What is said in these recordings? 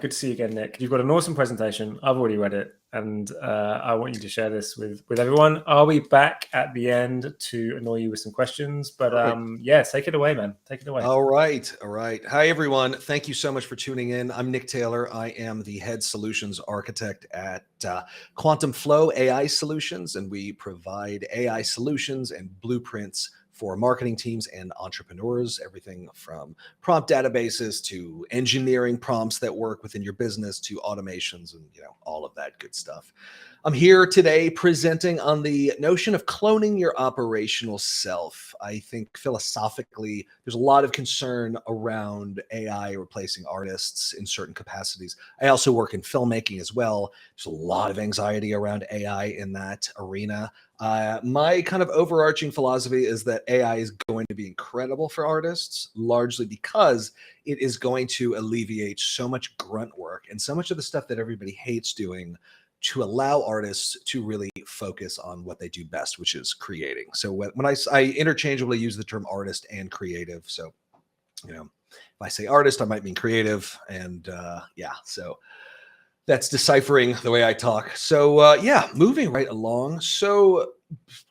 Good to see you again, Nick. You've got an awesome presentation. I've already read it, and I want you to share this with everyone. I'll be back at the end to annoy you with some questions, but yeah, take it away, man. Take it away. All right. Hi, everyone. Thank you so much for tuning in. I'm Nick Taylor. I am the head solutions architect at Quantum Flow AI Solutions, and we provide AI solutions and blueprints for marketing teams and entrepreneurs, everything from prompt databases to engineering prompts that work within your business to automations and all of that good stuff. I'm here today presenting on the notion of cloning your operational self. I think philosophically, there's a lot of concern around AI replacing artists in certain capacities. I also work in filmmaking as well. There's a lot of anxiety around AI in that arena. My kind of overarching philosophy is that AI is going to be incredible for artists, largely because it is going to alleviate so much grunt work and so much of the stuff that everybody hates doing, to allow artists to really focus on what they do best, which is creating. So when I interchangeably use the term artist and creative. So, if I say artist, I might mean creative. And so that's deciphering the way I talk. So moving right along. So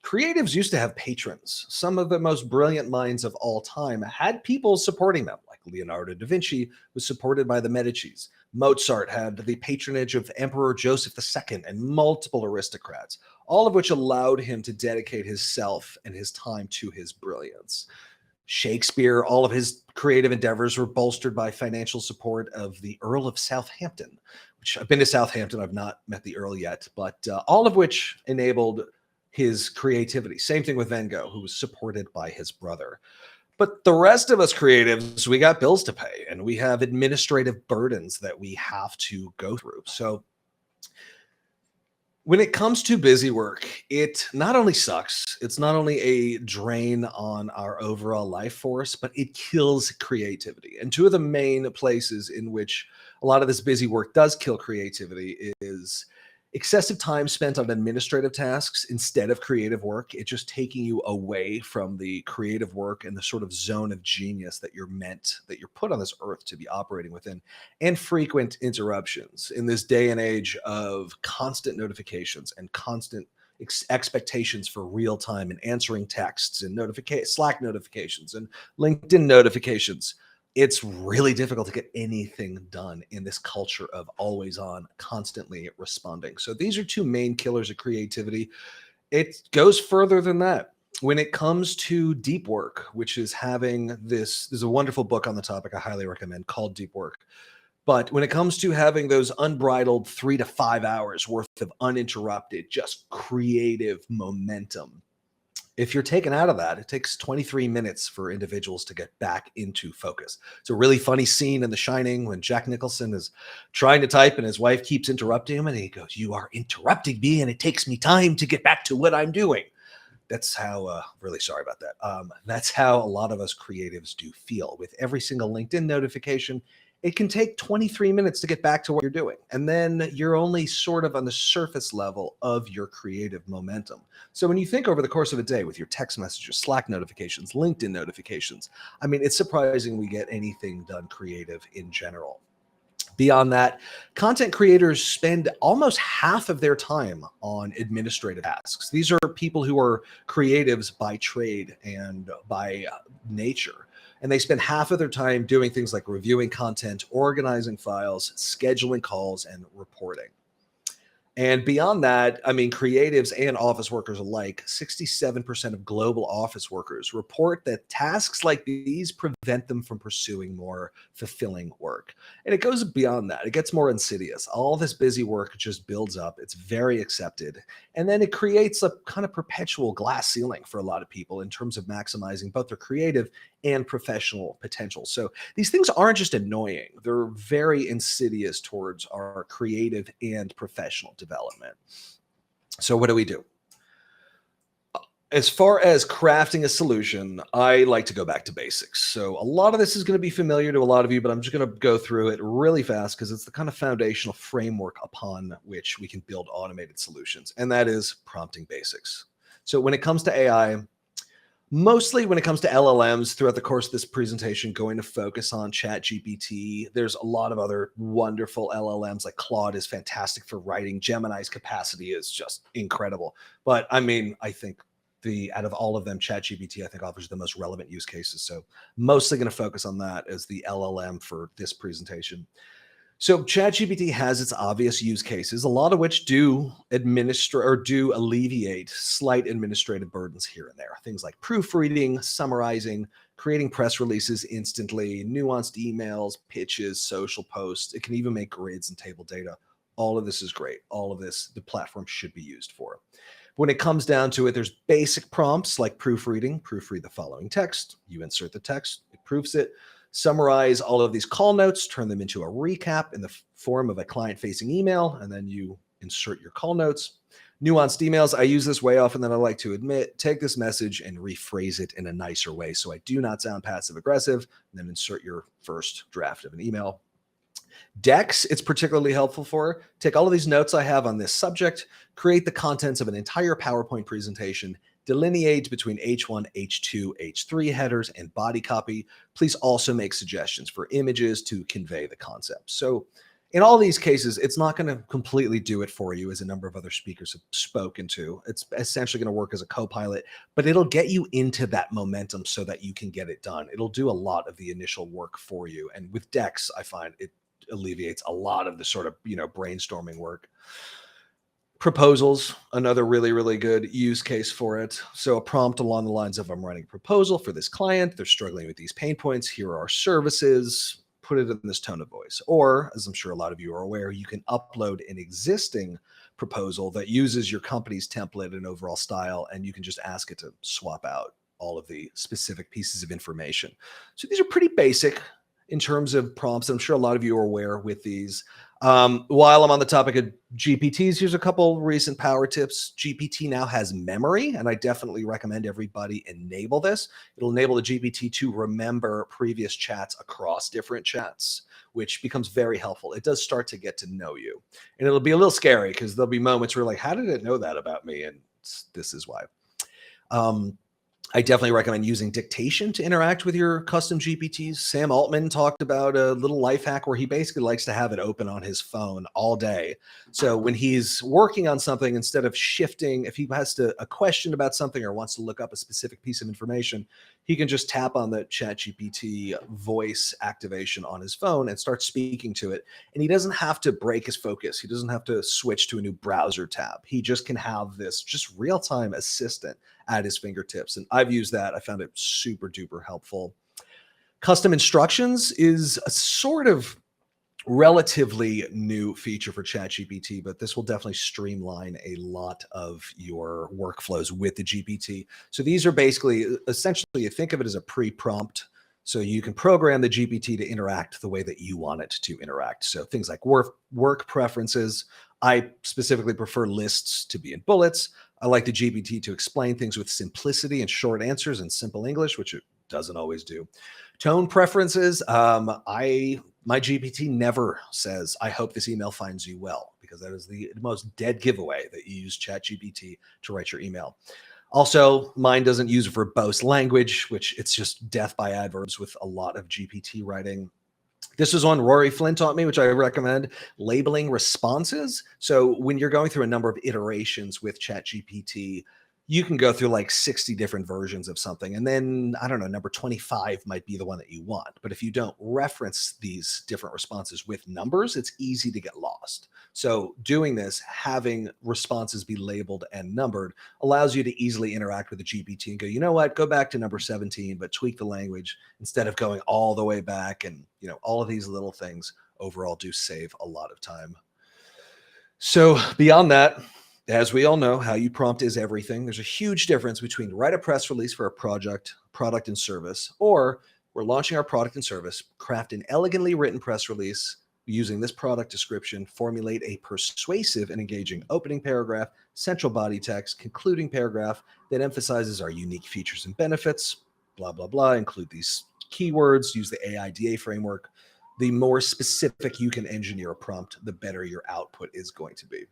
creatives used to have patrons. Some of the most brilliant minds of all time had people supporting them, like Leonardo da Vinci was supported by the Medicis. Mozart had the patronage of Emperor Joseph II and multiple aristocrats, all of which allowed him to dedicate his self and his time to his brilliance. Shakespeare, all of his creative endeavors were bolstered by financial support of the Earl of Southampton, which I've been to Southampton. I've not met the Earl yet, but all of which enabled his creativity. Same thing with Van Gogh, who was supported by his brother. But the rest of us creatives, we got bills to pay and we have administrative burdens that we have to go through. So when it comes to busy work, it not only sucks, it's not only a drain on our overall life force, but it kills creativity. And two of the main places in which a lot of this busy work does kill creativity is excessive time spent on administrative tasks instead of creative work. It's just taking you away from the creative work and the sort of zone of genius that you're put on this earth to be operating within, and frequent interruptions in this day and age of constant notifications and constant expectations for real time and answering texts and Slack notifications and LinkedIn notifications. It's really difficult to get anything done in this culture of always on, constantly responding. So these are two main killers of creativity. It goes further than that. When it comes to deep work, which is there's a wonderful book on the topic I highly recommend called Deep Work. But when it comes to having those unbridled 3 to 5 hours worth of uninterrupted, just creative momentum, if you're taken out of that, it takes 23 minutes for individuals to get back into focus. It's a really funny scene in The Shining when Jack Nicholson is trying to type and his wife keeps interrupting him and he goes, "You are interrupting me and it takes me time to get back to what I'm doing." That's how, really sorry about that. That's how a lot of us creatives do feel. With every single LinkedIn notification, it can take 23 minutes to get back to what you're doing. And then you're only sort of on the surface level of your creative momentum. So when you think over the course of a day with your text messages, Slack notifications, LinkedIn notifications, I mean, it's surprising we get anything done creative in general. Beyond that, content creators spend almost half of their time on administrative tasks. These are people who are creatives by trade and by nature. And they spend half of their time doing things like reviewing content, organizing files, scheduling calls, and reporting. And beyond that, I mean, creatives and office workers alike, 67% of global office workers report that tasks like these prevent them from pursuing more fulfilling work. And it goes beyond that. It gets more insidious. All this busy work just builds up. It's very accepted. And then it creates a kind of perpetual glass ceiling for a lot of people in terms of maximizing both their creative and professional potential. So these things aren't just annoying. They're very insidious towards our creative and professional development. So what do we do? As far as crafting a solution, I like to go back to basics. So a lot of this is going to be familiar to a lot of you, but I'm just going to go through it really fast because it's the kind of foundational framework upon which we can build automated solutions, and that is prompting basics. So when it comes to AI, Mostly when it comes to LLMs throughout the course of this presentation, going to focus on ChatGPT. There's a lot of other wonderful LLMs, like Claude is fantastic for writing. Gemini's capacity is just incredible. But I mean, I think out of all of them, ChatGPT, I think offers the most relevant use cases. So mostly going to focus on that as the LLM for this presentation. So ChatGPT has its obvious use cases, a lot of which do administer or do alleviate slight administrative burdens here and there. Things like proofreading, summarizing, creating press releases instantly, nuanced emails, pitches, social posts. It can even make grids and table data. All of this is great. All of this, the platform should be used for. When it comes down to it, there's basic prompts like proofreading, proofread the following text. You insert the text, it proofs it. Summarize all of these call notes, turn them into a recap in the form of a client-facing email, and then you insert your call notes. Nuanced emails, I use this way often than I like to admit. Take this message and rephrase it in a nicer way so I do not sound passive-aggressive, and then insert your first draft of an email. Decks, it's particularly helpful for. Take all of these notes I have on this subject, create the contents of an entire PowerPoint presentation, delineate between H1, H2, H3 headers, and body copy. Please also make suggestions for images to convey the concept. So in all these cases, it's not going to completely do it for you, as a number of other speakers have spoken to. It's essentially going to work as a co-pilot, but it'll get you into that momentum so that you can get it done. It'll do a lot of the initial work for you. And with Dex, I find it alleviates a lot of the sort of, brainstorming work. Proposals, another really, really good use case for it. So a prompt along the lines of, I'm writing a proposal for this client. They're struggling with these pain points. Here are our services. Put it in this tone of voice. Or, as I'm sure a lot of you are aware, you can upload an existing proposal that uses your company's template and overall style, and you can just ask it to swap out all of the specific pieces of information. So these are pretty basic in terms of prompts. I'm sure a lot of you are aware with these. While I'm on the topic of GPTs, here's a couple recent power tips. GPT now has memory, and I definitely recommend everybody enable this. It'll enable the GPT to remember previous chats across different chats, which becomes very helpful. It does start to get to know you, and it'll be a little scary because there'll be moments where like, how did it know that about me? And this is why. I definitely recommend using dictation to interact with your custom GPTs. Sam Altman talked about a little life hack where he basically likes to have it open on his phone all day. So when he's working on something, instead of shifting, if he has a question about something or wants to look up a specific piece of information, he can just tap on the ChatGPT voice activation on his phone and start speaking to it. And he doesn't have to break his focus. He doesn't have to switch to a new browser tab. He just can have this just real-time assistant at his fingertips. And I've used that. I found it super duper helpful. Custom instructions is a sort of relatively new feature for ChatGPT, but this will definitely streamline a lot of your workflows with the GPT. So these are basically, essentially, you think of it as a pre-prompt. So you can program the GPT to interact the way that you want it to interact. So things like work preferences. I specifically prefer lists to be in bullets. I like the GPT to explain things with simplicity and short answers in simple English, which it doesn't always do. Tone preferences. My GPT never says, I hope this email finds you well, because that is the most dead giveaway that you use ChatGPT to write your email. Also, mine doesn't use verbose language, which it's just death by adverbs with a lot of GPT writing. This is one Rory Flynn taught me, which I recommend, labeling responses. So when you're going through a number of iterations with ChatGPT, you can go through like 60 different versions of something. And then, I don't know, number 25 might be the one that you want. But if you don't reference these different responses with numbers, it's easy to get lost. So doing this, having responses be labeled and numbered, allows you to easily interact with the GPT and go, you know what, go back to number 17, but tweak the language instead of going all the way back. And, all of these little things overall do save a lot of time. So beyond that, as we all know, how you prompt is everything. There's a huge difference between write a press release for a product and service, or we're launching our product and service, craft an elegantly written press release using this product description, formulate a persuasive and engaging opening paragraph, central body text, concluding paragraph that emphasizes our unique features and benefits, blah, blah, blah, include these keywords, use the AIDA framework. The more specific you can engineer a prompt, the better your output is going to be.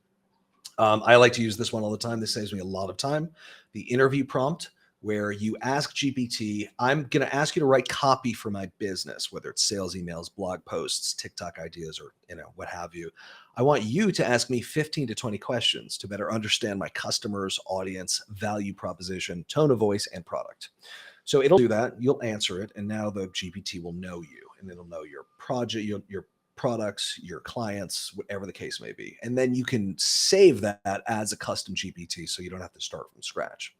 I like to use this one all the time. This saves me a lot of time. The interview prompt, where you ask GPT, I'm going to ask you to write copy for my business, whether it's sales emails, blog posts, TikTok ideas, or what have you. I want you to ask me 15 to 20 questions to better understand my customers, audience, value proposition, tone of voice, and product. So it'll do that. You'll answer it, and now the GPT will know you, and it'll know your project, your products, your clients, whatever the case may be. And then you can save that as a custom GPT, so you don't have to start from scratch.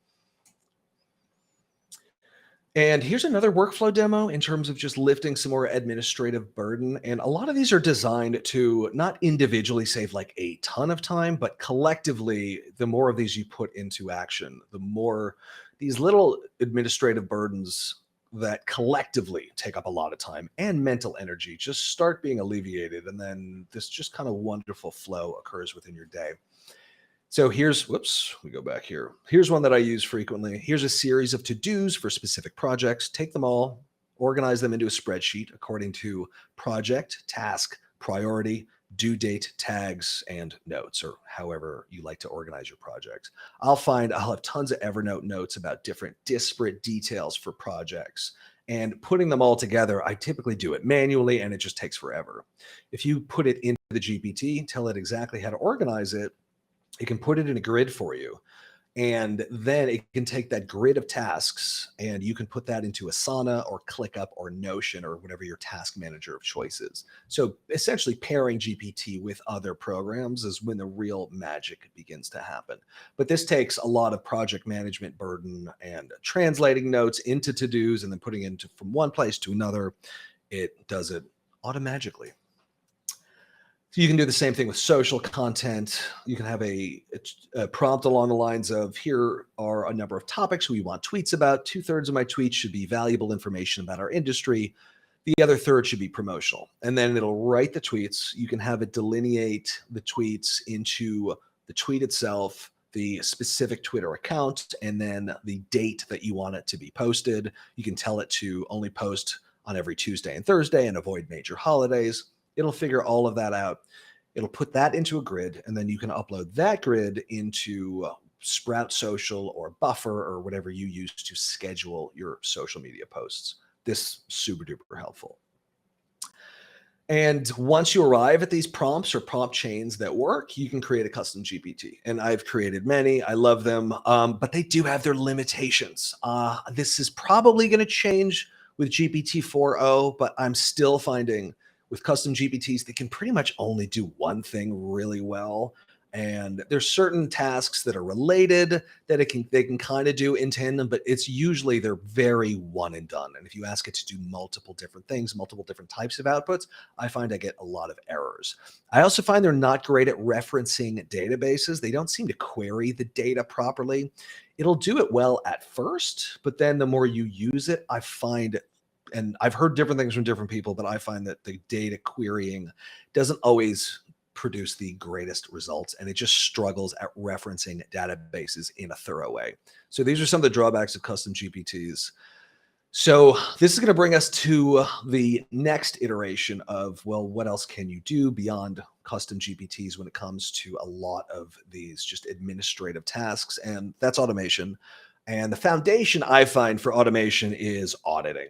And here's another workflow demo in terms of just lifting some more administrative burden. And a lot of these are designed to not individually save like a ton of time, but collectively, the more of these you put into action, the more these little administrative burdens that collectively take up a lot of time and mental energy just start being alleviated. And then this just kind of wonderful flow occurs within your day. So here's, we go back here. Here's one that I use frequently. Here's a series of to-dos for specific projects. Take them all, organize them into a spreadsheet according to project, task, priority, due date, tags, and notes, or however you like to organize your project. I'll have tons of Evernote notes about different disparate details for projects. And putting them all together, I typically do it manually, and it just takes forever. If you put it into the GPT, tell it exactly how to organize it, it can put it in a grid for you. And then it can take that grid of tasks and you can put that into Asana or ClickUp or Notion or whatever your task manager of choice is. So essentially pairing GPT with other programs is when the real magic begins to happen. But this takes a lot of project management burden and translating notes into to-dos and then putting it into from one place to another. It does it automatically. So you can do the same thing with social content. You can have a prompt along the lines of, here are a number of topics we want tweets about. 2/3 of my tweets should be valuable information about our industry. The other third should be promotional. And then it'll write the tweets. You can have it delineate the tweets into the tweet itself, the specific Twitter account, and then the date that you want it to be posted. You can tell it to only post on every Tuesday and Thursday and avoid major holidays. It'll figure all of that out. It'll put that into a grid, and then you can upload that grid into Sprout Social or Buffer or whatever you use to schedule your social media posts. This super duper helpful. And once you arrive at these prompts or prompt chains that work, you can create a custom GPT. And I've created many. I love them, but they do have their limitations. This is probably going to change with GPT 4.0, but I'm still finding with custom GPTs, they can pretty much only do one thing really well. And there's certain tasks that are related that they can kind of do in tandem, but it's usually they're very one and done. And if you ask it to do multiple different things, multiple different types of outputs, I find I get a lot of errors. I also find they're not great at referencing databases. They don't seem to query the data properly. It'll do it well at first, but then the more you use it, I find, and I've heard different things from different people, but I find that the data querying doesn't always produce the greatest results, and it just struggles at referencing databases in a thorough way. So these are some of the drawbacks of custom GPTs. So this is going to bring us to the next iteration of, well, what else can you do beyond custom GPTs when it comes to a lot of these just administrative tasks? And that's automation. And the foundation I find for automation is auditing.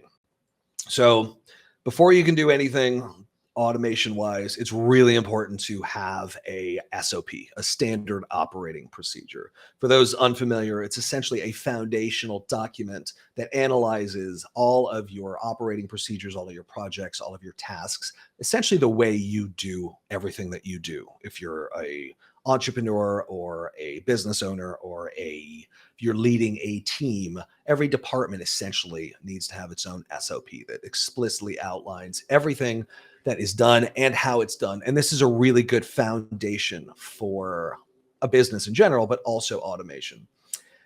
So before you can do anything automation wise, it's really important to have a SOP, a standard operating procedure. For those unfamiliar, it's essentially a foundational document that analyzes all of your operating procedures, all of your projects, all of your tasks, essentially the way you do everything that you do. If you're a entrepreneur or a business owner or if you're leading a team, every department essentially needs to have its own SOP that explicitly outlines everything that is done and how it's done. And this is a really good foundation for a business in general, but also automation.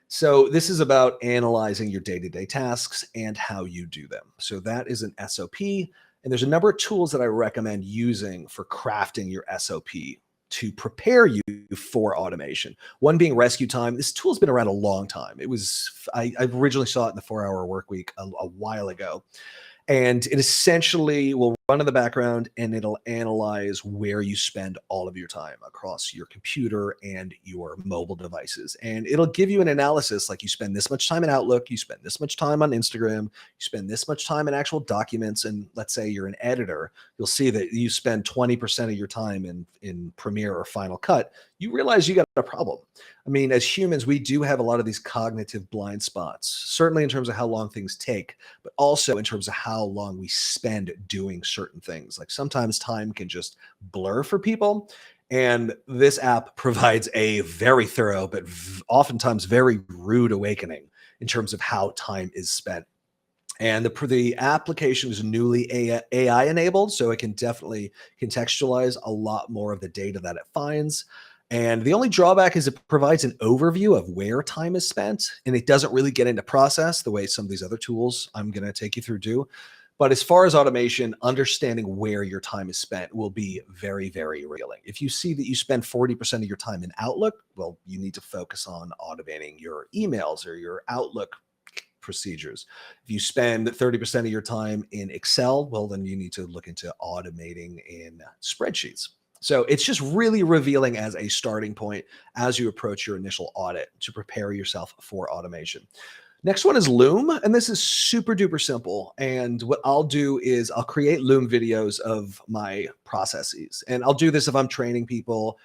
So this is about analyzing your day-to-day tasks and how you do them. So that is an SOP. And there's a number of tools that I recommend using for crafting your SOP to prepare you for automation. One being Rescue Time. This tool has been around a long time. I originally saw it in the 4-Hour Workweek a while ago. And it essentially will run in the background and it'll analyze where you spend all of your time across your computer and your mobile devices. And it'll give you an analysis like you spend this much time in Outlook, you spend this much time on Instagram, you spend this much time in actual documents. And let's say you're an editor, you'll see that you spend 20% of your time in Premiere or Final Cut. You realize you got a problem. I mean, as humans, we do have a lot of these cognitive blind spots, certainly in terms of how long things take, but also in terms of how long we spend doing certain things. Like sometimes time can just blur for people. And this app provides a very thorough, but oftentimes very rude awakening in terms of how time is spent. And the application is newly AI enabled, so it can definitely contextualize a lot more of the data that it finds. And the only drawback is it provides an overview of where time is spent, and it doesn't really get into process the way some of these other tools I'm going to take you through do. But as far as automation, understanding where your time is spent will be very, very revealing. If you see that you spend 40% of your time in Outlook, well, you need to focus on automating your emails or your Outlook procedures. If you spend 30% of your time in Excel, well, then you need to look into automating in spreadsheets. So it's just really revealing as a starting point as you approach your initial audit to prepare yourself for automation. Next one is Loom, and this is super duper simple. And what I'll do is I'll create Loom videos of my processes. And I'll do this if I'm training people.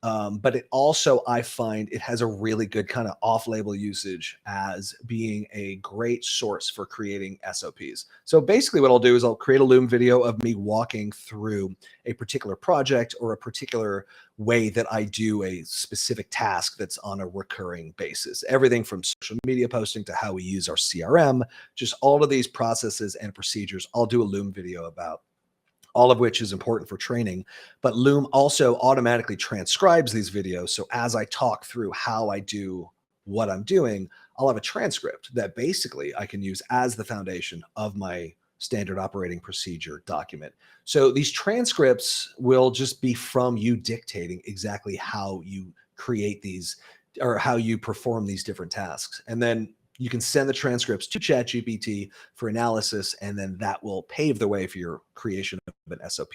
But it also, I find it has a really good kind of off-label usage as being a great source for creating SOPs. So basically what I'll do is I'll create a Loom video of me walking through a particular project or a particular way that I do a specific task that's on a recurring basis. Everything from social media posting to how we use our CRM, just all of these processes and procedures, I'll do a Loom video about, all of which is important for training. But Loom also automatically transcribes these videos. So as I talk through how I do what I'm doing, I'll have a transcript that basically I can use as the foundation of my standard operating procedure document. So these transcripts will just be from you dictating exactly how you create these or how you perform these different tasks. And then you can send the transcripts to ChatGPT for analysis, and then that will pave the way for your creation of an SOP.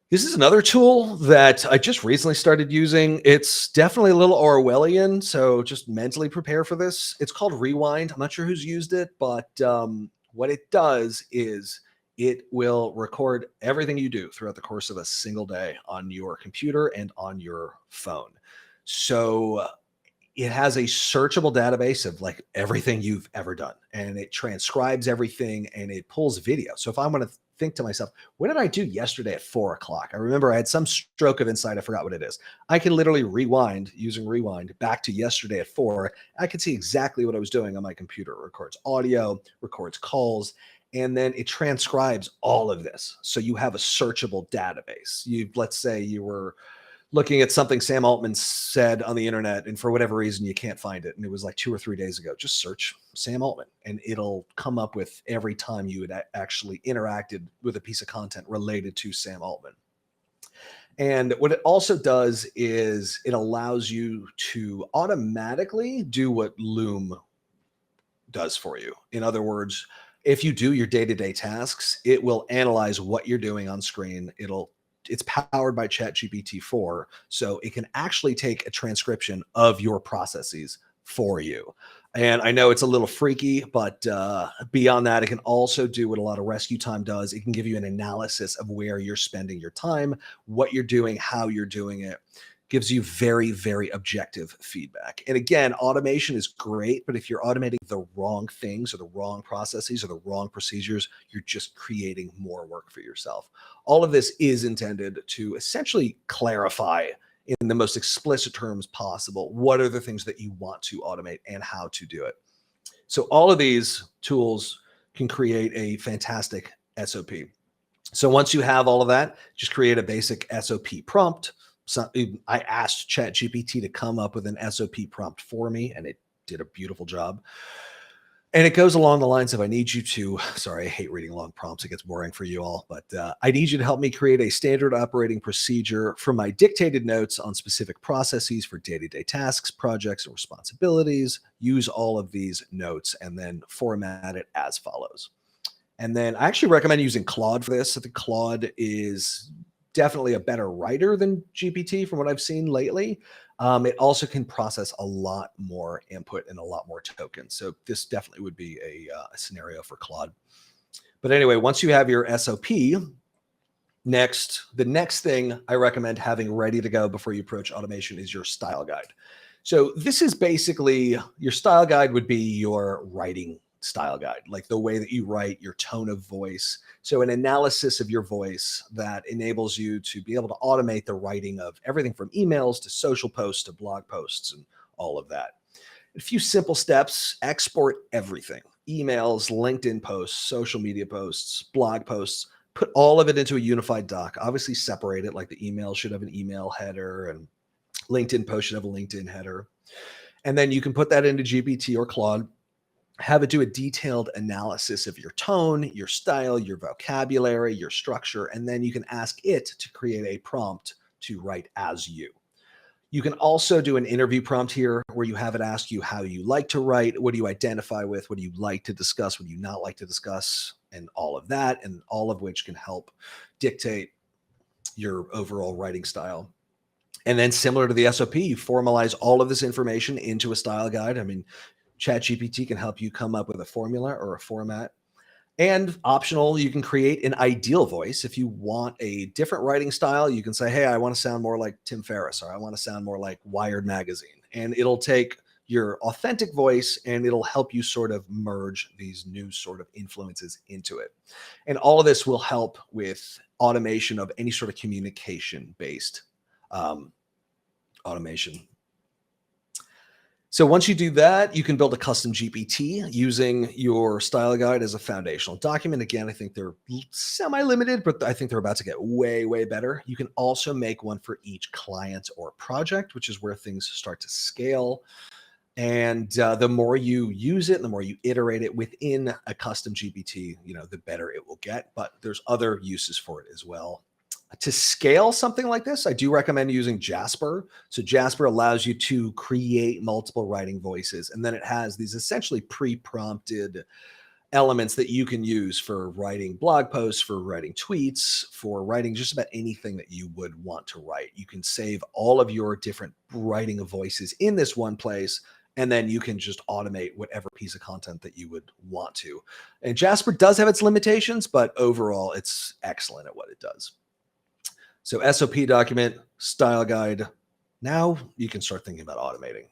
This is another tool that I just recently started using. It's definitely a little Orwellian, so just mentally prepare for this. It's called Rewind. I'm not sure who's used it, but what it does is it will record everything you do throughout the course of a single day on your computer and on your phone. So it has a searchable database of like everything you've ever done, and it transcribes everything and it pulls video. So if I'm going to think to myself, what did I do yesterday at 4 o'clock? I remember I had some stroke of insight. I forgot what it is. I can literally rewind using Rewind back to yesterday at 4. I can see exactly what I was doing on my computer. It records audio, records calls, and then it transcribes all of this. So you have a searchable database. Let's say you were looking at something Sam Altman said on the internet, and for whatever reason, you can't find it. And it was like 2 or 3 days ago. Just search Sam Altman, and it'll come up with every time you had actually interacted with a piece of content related to Sam Altman. And what it also does is it allows you to automatically do what Loom does for you. In other words, if you do your day-to-day tasks, it will analyze what you're doing on screen. It's powered by ChatGPT-4, so it can actually take a transcription of your processes for you. And I know it's a little freaky, but beyond that, it can also do what a lot of rescue time does. It can give you an analysis of where you're spending your time, what you're doing, how you're doing it. Gives you very, very objective feedback. And again, automation is great, but if you're automating the wrong things or the wrong processes or the wrong procedures, you're just creating more work for yourself. All of this is intended to essentially clarify in the most explicit terms possible what are the things that you want to automate and how to do it. So all of these tools can create a fantastic SOP. So once you have all of that, just create a basic SOP prompt. So I asked ChatGPT to come up with an SOP prompt for me, and it did a beautiful job. And it goes along the lines of, I need you to, sorry, I hate reading long prompts. It gets boring for you all, but I need you to help me create a standard operating procedure for my dictated notes on specific processes for day-to-day tasks, projects, and responsibilities. Use all of these notes and then format it as follows. And then I actually recommend using Claude for this. I think Claude is definitely a better writer than GPT from what I've seen lately. It also can process a lot more input and a lot more tokens. So this definitely would be a scenario for Claude. But anyway, once you have your SOP, the next thing I recommend having ready to go before you approach automation is your style guide. So this is basically your style guide would be your writing style guide, like the way that you write, your tone of voice. So an analysis of your voice that enables you to be able to automate the writing of everything from emails to social posts to blog posts and all of that. A few simple steps: export everything: emails, LinkedIn posts, social media posts, blog posts. Put all of it into a unified doc. Obviously separate it, like the email should have an email header and LinkedIn post should have a LinkedIn header. And then you can put that into GPT or Claude, have it do a detailed analysis of your tone, your style, your vocabulary, your structure, and then you can ask it to create a prompt to write as you. You can also do an interview prompt here where you have it ask you how you like to write, what do you identify with, what do you like to discuss, what do you not like to discuss, and all of that, and all of which can help dictate your overall writing style. And then similar to the SOP, you formalize all of this information into a style guide. I mean, ChatGPT can help you come up with a formula or a format. And optional, you can create an ideal voice. If you want a different writing style, you can say, hey, I want to sound more like Tim Ferriss, or I want to sound more like Wired Magazine. And it'll take your authentic voice and it'll help you sort of merge these new sort of influences into it. And all of this will help with automation of any sort of communication-based automation. So once you do that, you can build a custom GPT using your style guide as a foundational document. Again, I think they're semi-limited, but I think they're about to get way, way better. You can also make one for each client or project, which is where things start to scale. And the more you use it, the more you iterate it within a custom GPT, the better it will get. But there's other uses for it as well. To scale something like this, I do recommend using Jasper. So Jasper allows you to create multiple writing voices, and then it has these essentially pre-prompted elements that you can use for writing blog posts, for writing tweets, for writing just about anything that you would want to write. You can save all of your different writing of voices in this one place, and then you can just automate whatever piece of content that you would want to. And Jasper does have its limitations, but overall, it's excellent at what it does. So SOP document, style guide. Now you can start thinking about automating.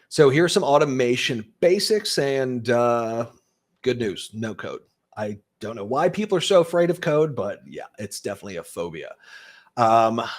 So here's some automation basics and good news, no code. I don't know why people are so afraid of code, but yeah, it's definitely a phobia.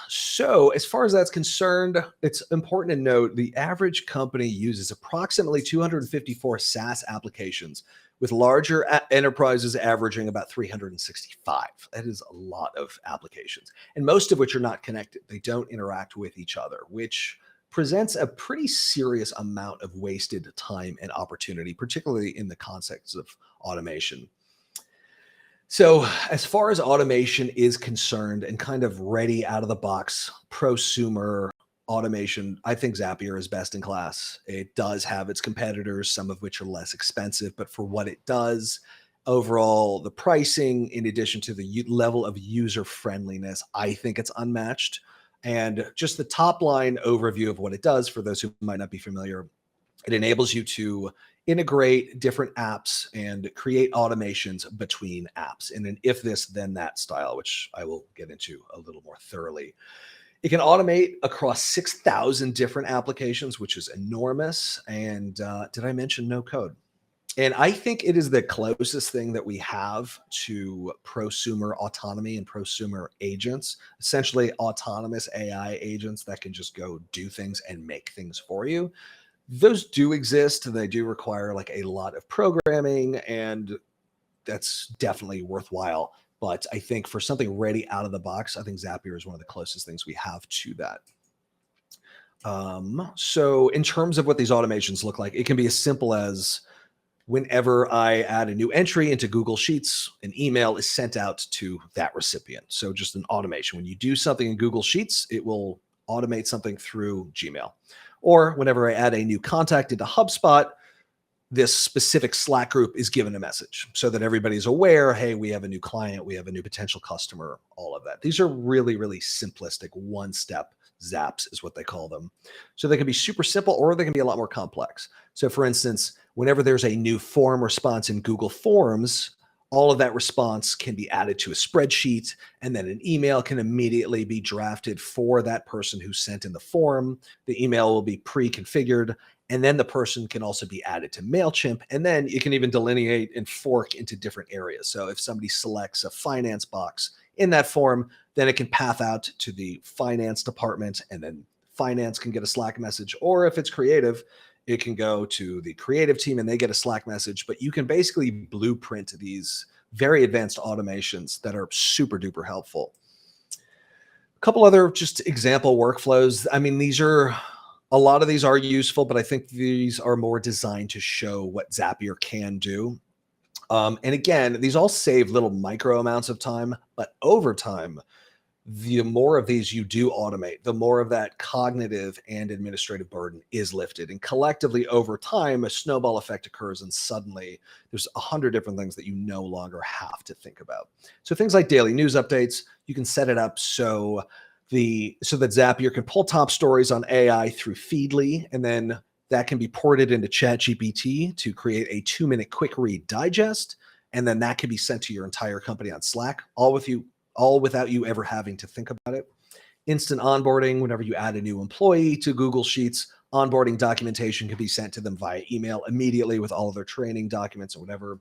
So as far as that's concerned, it's important to note the average company uses approximately 254 SaaS applications, with larger enterprises averaging about 365. That is a lot of applications, and most of which are not connected. They don't interact with each other, which presents a pretty serious amount of wasted time and opportunity, particularly in the context of automation. So as far as automation is concerned and kind of ready out of the box, prosumer automation, I think Zapier is best in class. It does have its competitors, some of which are less expensive, but for what it does, overall, the pricing, in addition to the level of user friendliness, I think it's unmatched. And just the top line overview of what it does, for those who might not be familiar, it enables you to integrate different apps and create automations between apps in an if this, then that style, which I will get into a little more thoroughly. It can automate across 6,000 different applications, which is enormous. And did I mention no code? And I think it is the closest thing that we have to prosumer autonomy and prosumer agents, essentially autonomous AI agents that can just go do things and make things for you. Those do exist. They do require like a lot of programming, and that's definitely worthwhile. But I think for something ready out of the box, I think Zapier is one of the closest things we have to that. So in terms of what these automations look like, it can be as simple as whenever I add a new entry into Google Sheets, an email is sent out to that recipient. So just an automation. When you do something in Google Sheets, it will automate something through Gmail. Or whenever I add a new contact into HubSpot, this specific Slack group is given a message so that everybody's aware, hey, we have a new client, we have a new potential customer, all of that. These are really, really simplistic one-step zaps is what they call them. So they can be super simple or they can be a lot more complex. So for instance, whenever there's a new form response in Google Forms, all of that response can be added to a spreadsheet, and then an email can immediately be drafted for that person who sent in the form. The email will be pre-configured, and then the person can also be added to MailChimp, and then you can even delineate and fork into different areas. So if somebody selects a finance box in that form, then it can path out to the finance department, and then finance can get a Slack message. Or if it's creative, it can go to the creative team and they get a Slack message. But you can basically blueprint these very advanced automations that are super duper helpful. A couple other just example workflows. I mean, a lot of these are useful, but I think these are more designed to show what Zapier can do. And again, these all save little micro amounts of time, but over time, the more of these you do automate, the more of that cognitive and administrative burden is lifted. And collectively over time, a snowball effect occurs and suddenly there's 100 different things that you no longer have to think about. So things like daily news updates, you can set it up so that Zapier can pull top stories on AI through Feedly, and then that can be ported into ChatGPT to create a 2-minute quick read digest. And then that can be sent to your entire company on Slack, all without you ever having to think about it. Instant onboarding, whenever you add a new employee to Google Sheets, onboarding documentation can be sent to them via email immediately with all of their training documents or whatever.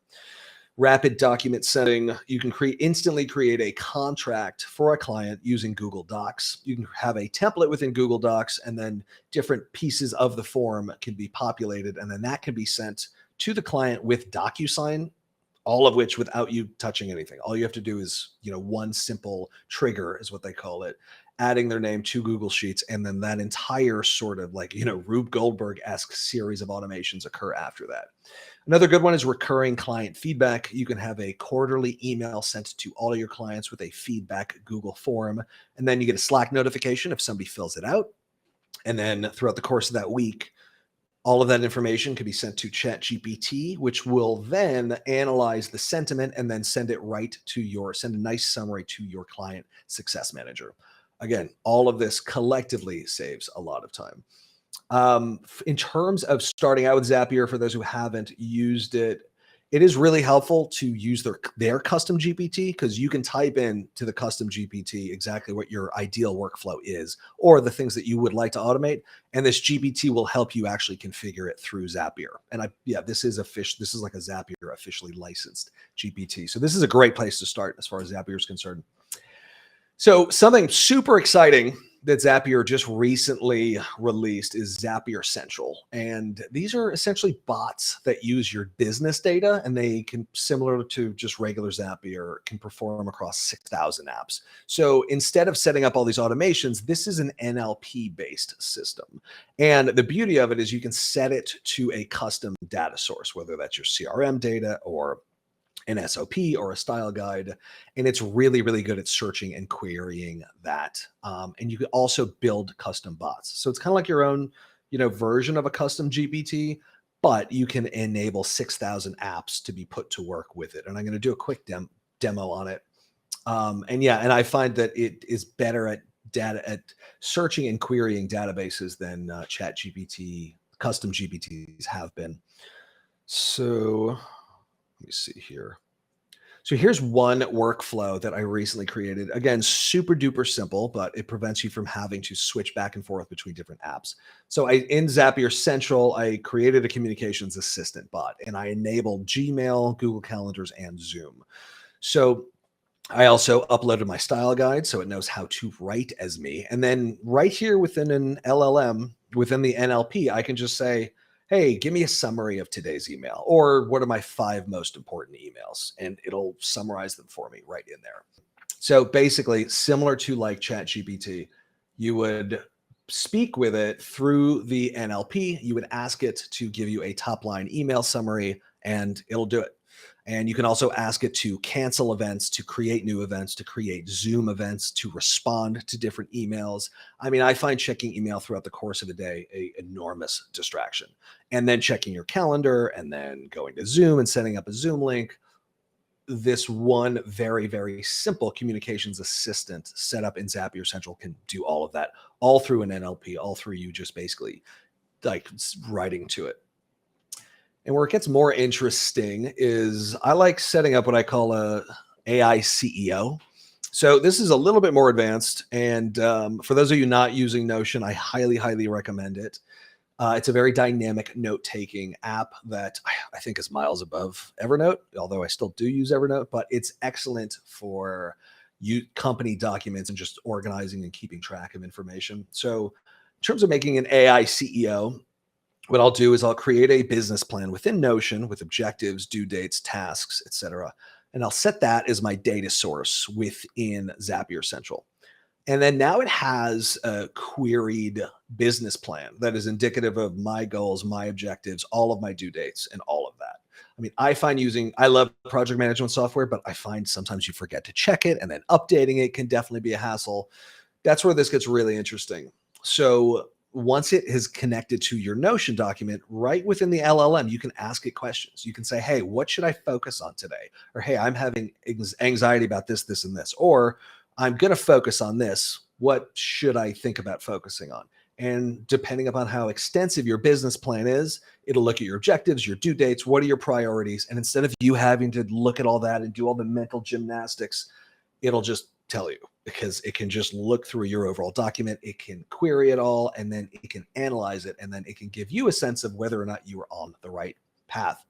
Rapid document sending, you can instantly create a contract for a client using Google Docs. You can have a template within Google Docs, and then different pieces of the form can be populated, and then that can be sent to the client with DocuSign, all of which without you touching anything. All you have to do is, one simple trigger is what they call it, adding their name to Google Sheets, and then that entire sort of Rube Goldberg-esque series of automations occur after that. Another good one is recurring client feedback. You can have a quarterly email sent to all of your clients with a feedback Google form, and then you get a Slack notification if somebody fills it out. And then throughout the course of that week, all of that information can be sent to ChatGPT, which will then analyze the sentiment and then send a nice summary to your client success manager. Again, all of this collectively saves a lot of time. In terms of starting out with Zapier, for those who haven't used it, it is really helpful to use their custom GPT, because you can type in to the custom GPT exactly what your ideal workflow is or the things that you would like to automate. And this GPT will help you actually configure it through Zapier. And this is like a Zapier officially licensed GPT. So this is a great place to start as far as Zapier is concerned. So something super exciting that Zapier just recently released is Zapier Central. And these are essentially bots that use your business data, and they can, similar to just regular Zapier, can perform across 6,000 apps. So instead of setting up all these automations, this is an NLP-based system. And the beauty of it is you can set it to a custom data source, whether that's your CRM data or an SOP or a style guide. And it's really, really good at searching and querying that. And you can also build custom bots. So it's kind of like your own, version of a custom GPT, but you can enable 6,000 apps to be put to work with it. And I'm going to do a quick demo on it. And I find that it is better at searching and querying databases than ChatGPT, custom GPTs have been. So let me see here. So here's one workflow that I recently created. Again, super duper simple, but it prevents you from having to switch back and forth between different apps. So in Zapier Central, I created a communications assistant bot, and I enabled Gmail, Google Calendars, and Zoom. So I also uploaded my style guide so it knows how to write as me. And then right here within an LLM, within the NLP, I can just say, hey, give me a summary of today's email, or what are my 5 most important emails? And it'll summarize them for me right in there. So basically, similar to like ChatGPT, you would speak with it through the NLP. You would ask it to give you a top line email summary, and it'll do it. And you can also ask it to cancel events, to create new events, to create Zoom events, to respond to different emails. I mean, I find checking email throughout the course of a day an enormous distraction. And then checking your calendar and then going to Zoom and setting up a Zoom link. This one very, very simple communications assistant set up in Zapier Central can do all of that, all through an NLP, all through you just basically like writing to it. And where it gets more interesting is I like setting up what I call a AI CEO. So this is a little bit more advanced. And for those of you not using Notion, I highly, highly recommend it. It's a very dynamic note-taking app that I think is miles above Evernote, although I still do use Evernote, but it's excellent for company documents and just organizing and keeping track of information. So in terms of making an AI CEO, what I'll do is I'll create a business plan within Notion with objectives, due dates, tasks, etc. And I'll set that as my data source within Zapier Central. And then now it has a queried business plan that is indicative of my goals, my objectives, all of my due dates, and all of that. I mean, I love project management software, but I find sometimes you forget to check it, and then updating it can definitely be a hassle. That's where this gets really interesting. So once it is connected to your Notion document, right within the LLM, you can ask it questions. You can say, hey, what should I focus on today? Or, hey, I'm having anxiety about this, this, and this. Or, I'm going to focus on this. What should I think about focusing on? And depending upon how extensive your business plan is, it'll look at your objectives, your due dates, what are your priorities? And instead of you having to look at all that and do all the mental gymnastics, it'll just tell you, because it can just look through your overall document. It can query it all, and then it can analyze it, and then it can give you a sense of whether or not you are on the right path.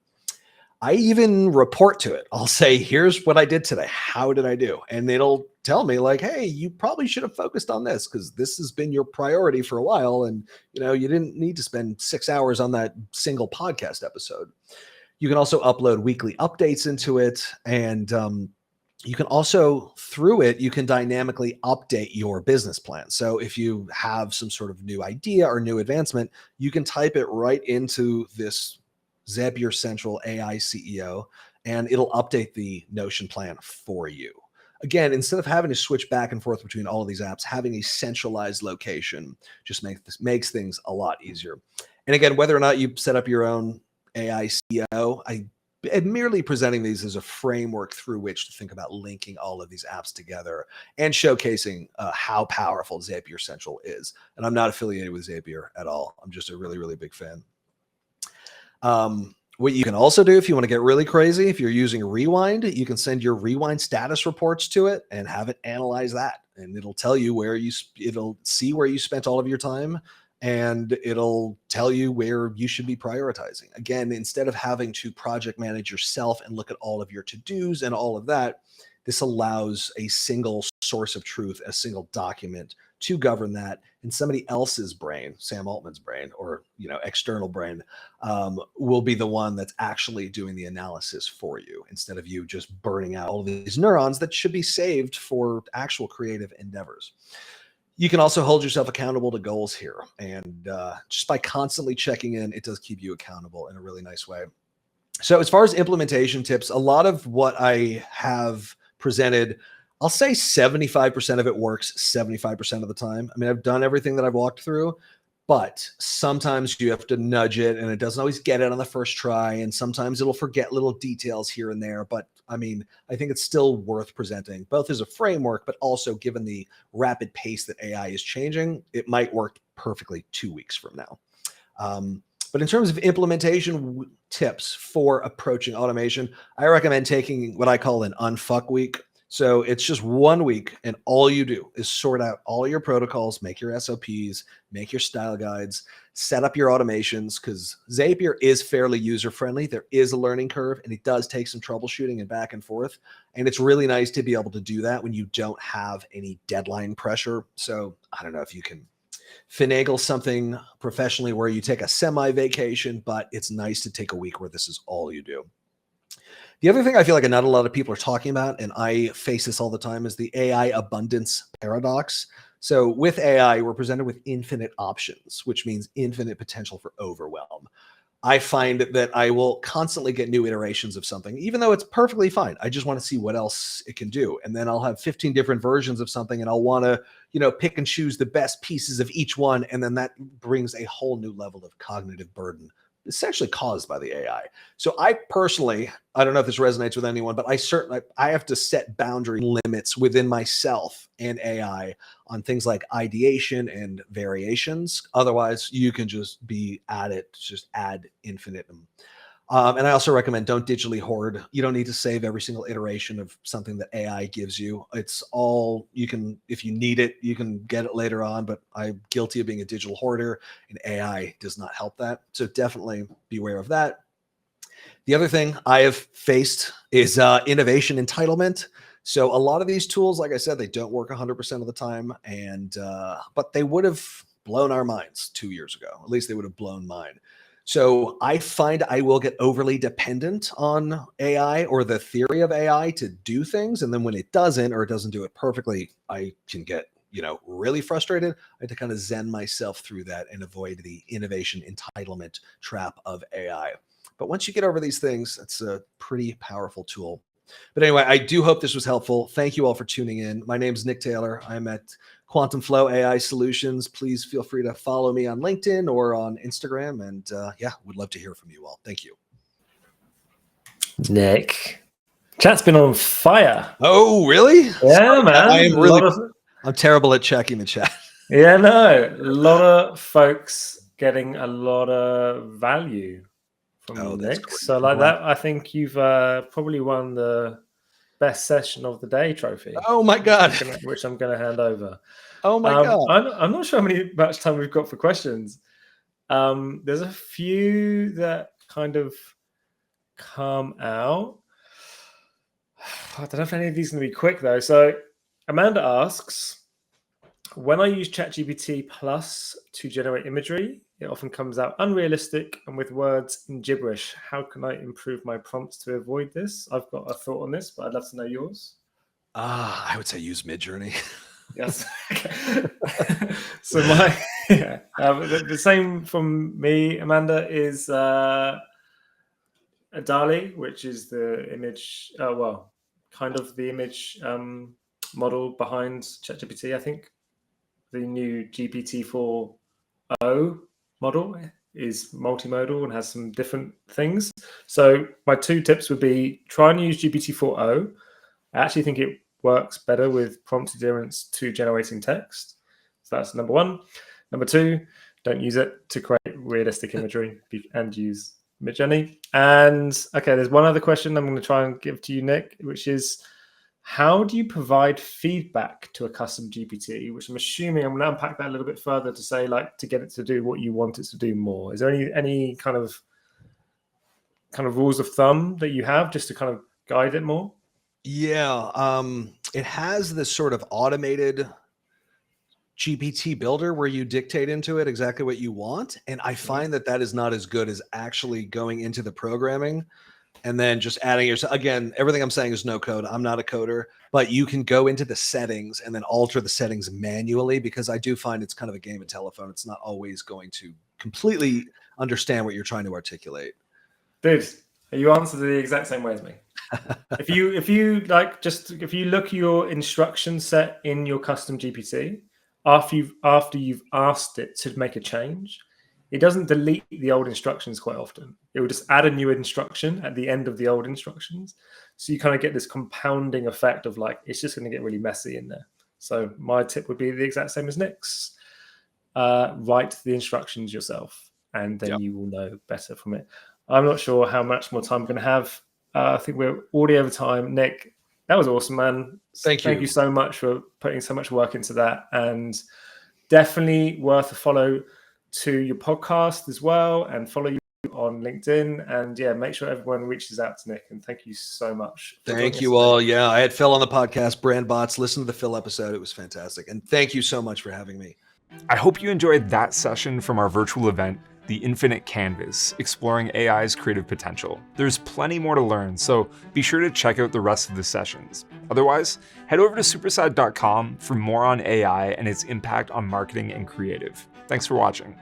I even report to it. I'll say, here's what I did today. How did I do? And it'll tell me like, hey, you probably should have focused on this because this has been your priority for a while. And, you didn't need to spend 6 hours on that single podcast episode. You can also upload weekly updates into it. And you can also, through it, you can dynamically update your business plan. So if you have some sort of new idea or new advancement, you can type it right into this Zapier Central AI CEO, and it'll update the Notion plan for you. Again, instead of having to switch back and forth between all of these apps, having a centralized location just makes things a lot easier. And again, whether or not you set up your own AI CEO, I am merely presenting these as a framework through which to think about linking all of these apps together and showcasing how powerful Zapier Central is. And I'm not affiliated with Zapier at all. I'm just a really, really big fan. What you can also do if you want to get really crazy, if you're using Rewind, you can send your Rewind status reports to it and have it analyze that. And it'll tell you it'll see where you spent all of your time, and it'll tell you where you should be prioritizing. Again, instead of having to project manage yourself and look at all of your to-dos and all of that, this allows a single source of truth, a single document to govern that. And somebody else's brain, Sam Altman's brain, or external brain, will be the one that's actually doing the analysis for you, instead of you just burning out all of these neurons that should be saved for actual creative endeavors. You can also hold yourself accountable to goals here. And just by constantly checking in, it does keep you accountable in a really nice way. So as far as implementation tips, a lot of what I have presented, I'll say 75% of it works 75% of the time. I mean, I've done everything that I've walked through, but sometimes you have to nudge it and it doesn't always get it on the first try. And sometimes it'll forget little details here and there. But I mean, I think it's still worth presenting, both as a framework, but also given the rapid pace that AI is changing, it might work perfectly 2 weeks from now. But in terms of implementation tips for approaching automation, I recommend taking what I call an unfuck week. So it's just 1 week, and all you do is sort out all your protocols, make your SOPs, make your style guides, set up your automations, because Zapier is fairly user-friendly. There is a learning curve, and it does take some troubleshooting and back and forth. And it's really nice to be able to do that when you don't have any deadline pressure. So I don't know if you can finagle something professionally where you take a semi-vacation, but it's nice to take a week where this is all you do. The other thing I feel like not a lot of people are talking about, and I face this all the time, is the AI abundance paradox. So with AI, we're presented with infinite options, which means infinite potential for overwhelm. I find that I will constantly get new iterations of something, even though it's perfectly fine. I just want to see what else it can do. And then I'll have 15 different versions of something and I'll want to, pick and choose the best pieces of each one. And then that brings a whole new level of cognitive burden, essentially caused by the AI. So I personally, I don't know if this resonates with anyone, but I have to set boundary limits within myself and AI on things like ideation and variations. Otherwise, you can just be at it, just ad infinitum. And I also recommend don't digitally hoard. You don't need to save every single iteration of something that AI gives you. It's all you can, if you need it, you can get it later on. But I'm guilty of being a digital hoarder, and AI does not help that. So definitely beware of that. The other thing I have faced is innovation entitlement. So a lot of these tools, like I said, they don't work 100% of the time, but they would have blown our minds 2 years ago. At least they would have blown mine. So I find I will get overly dependent on AI or the theory of AI to do things, and then when it doesn't or it doesn't do it perfectly, I can get really frustrated. I had to kind of zen myself through that and avoid the innovation entitlement trap of AI. But once you get over these things, it's a pretty powerful tool. But anyway, I do hope this was helpful. Thank you all for tuning in. My name is Nick Taylor. I'm at Quantum Flow AI Solutions. Please feel free to follow me on LinkedIn or on Instagram. And would love to hear from you all. Thank you. Nick, chat's been on fire. Oh, really? Yeah, man. I'm terrible at checking the chat. Yeah, no, a lot of folks getting a lot of value from Nick. So like that, I think you've probably won the best session of the day trophy. Oh my God. Which I'm going to hand over. Oh my God. I'm not sure how much time we've got for questions. There's a few that kind of come out. I don't know if any of these are going to be quick though. So Amanda asks, when I use ChatGPT Plus to generate imagery, it often comes out unrealistic and with words in gibberish. How can I improve my prompts to avoid this? I've got a thought on this, but I'd love to know yours. I would say use Midjourney. Yes. So the same from me, Amanda, is DALL-E, which is the image, kind of the image model behind ChatGPT, I think. The new GPT-4o model is multimodal and has some different things. So my 2 tips would be try and use GPT-4o. I actually think it works better with prompt adherence to generating text. So that's number 1. Number 2, don't use it to create realistic imagery and use Midjourney. And okay, there's one other question I'm going to try and give to you, Nick, which is, how do you provide feedback to a custom GPT? Which I'm assuming I'm going to unpack that a little bit further to say, like, to get it to do what you want it to do more. Is there any kind of rules of thumb that you have just to kind of guide it more? Yeah, it has this sort of automated GPT builder where you dictate into it exactly what you want, and I find that is not as good as actually going into the programming and then just adding again, everything I'm saying is no code. I'm not a coder, but you can go into the settings and then alter the settings manually, because I do find it's kind of a game of telephone. It's not always going to completely understand what you're trying to articulate. Dude, you answered the exact same way as me. if you look your instruction set in your custom GPT, after you've asked it to make a change, it doesn't delete the old instructions quite often. It will just add a new instruction at the end of the old instructions. So you kind of get this compounding effect of like, it's just going to get really messy in there. So my tip would be the exact same as Nick's. Write the instructions yourself, and then you will know better from it. I'm not sure how much more time we're going to have. I think we're already over time. Nick, that was awesome, man. Thank you so much for putting so much work into that. And definitely worth a follow to your podcast as well, and follow you on LinkedIn, and make sure everyone reaches out to Nick. And thank you so much. Thank you all. Yeah, I had Phil on the podcast, Brand Bots. Listen to the Phil episode. It was fantastic. And thank you so much for having me. I hope you enjoyed that session from our virtual event, The Infinite Canvas, exploring AI's creative potential. There's plenty more to learn, so be sure to check out the rest of the sessions. Otherwise, head over to superside.com for more on AI and its impact on marketing and creative. Thanks for watching.